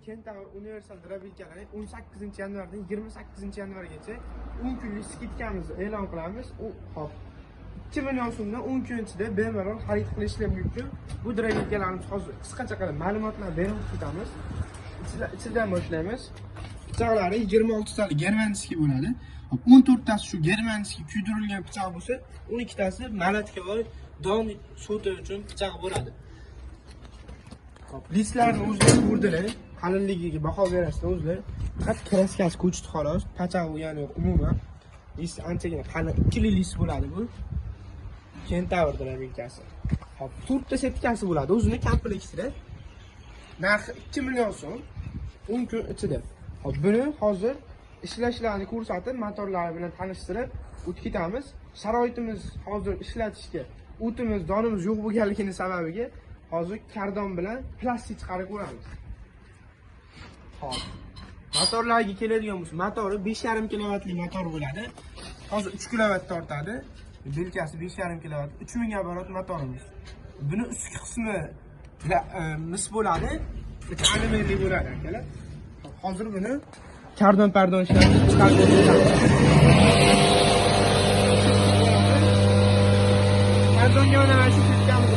Kentaur Universal Drabilkalari 18-yanvardan 28-yanvargacha 10 kunlik skidkamizni e'lon qilamiz. Hop. 2 million so'mdan 10 kun ichida bemalol xarid qilishlar mumkin. Bu drabilkalarimiz hozir qisqacha qilib ma'lumotlar berib o'tamiz. Ichidan boshlaymiz. Pichoqlari 26 talik germanskiy bo'ladi. 14 tasi shu germanskiy kuydirilgan pichoq bo'lsa, 12 tasi malatkalar don so'ti uchun pichoq bo'ladi. Listlarni o'zlari ko'rdilar, qalinligiga baho berasizlar o'zlar. Faqat kraskasi ko'chdi xolos, pachog'i ya'ni umuman list anchagina qalin, ikkili list bo'ladi bu. Kentaur drabilkasi. Hop, 4 ta setkasi bo'ladi, o'zini kompleksida. Narxi 2 million so'm 10 kun ichida. Hop, buni hozir ishlashlarini ko'rsatib, motorlari bilan tanishtirib o'tib ketamiz. Sharoitimiz hozir ishlatishga o'timiz, donimiz yo'q bo'lganligini sababiga hozir kardon bilan plastik chiqarib ko'ramiz. Hop. Motorlarga keladigan bo'lsa, motori 5,5 kilovatlik motor bo'ladi. Hozir 3 kilovat tortadi. Belkasi 5,5 kilovat, 3000 oborot motorimiz. Buni ustki qismi mis bo'ladi, alimerli bo'ladi akalar. Hozir buni kardon ishlab chiqarib o'tamiz. Kardonga mana shu ketganmiz.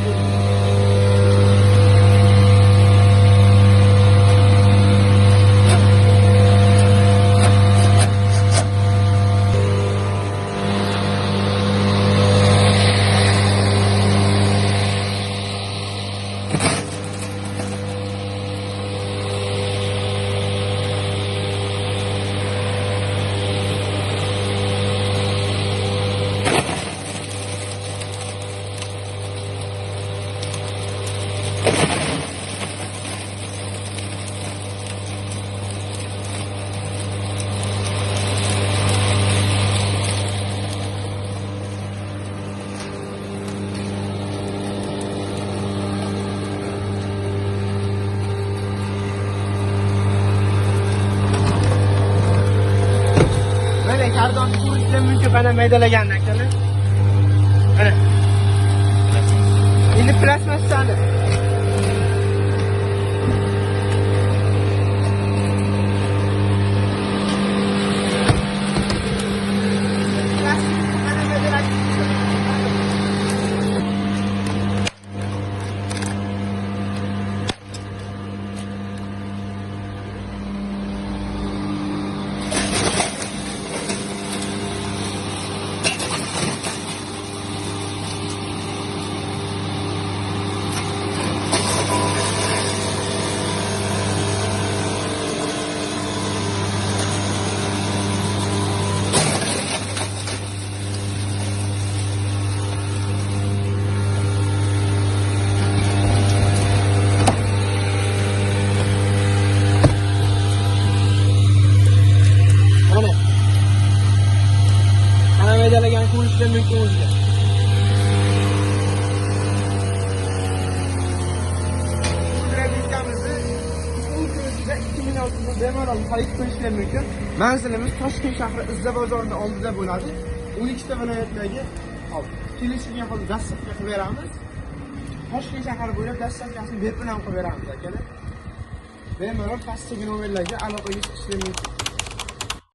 Kardon ko'rishga mumkin mana maydalagan akalar. Mana. Endi plasmasani. Maydalagan ko'rishlar mumkin o'ziga. Drabilkamizni 2 million so'mga bemalol xarid qilishlar mumkin. Manzilimiz Toshkent shahri Izza bozorining oldida bo'ladi. 12 ta viloyatdagi kelishilgan hozir dasturga qilib beramiz. Toshkent shahri bo'ylab dasturkasini bepul ham qilib beramiz akalar. Bemalol pastdagi nomerlarga aloqaga chiqishlar mumkin.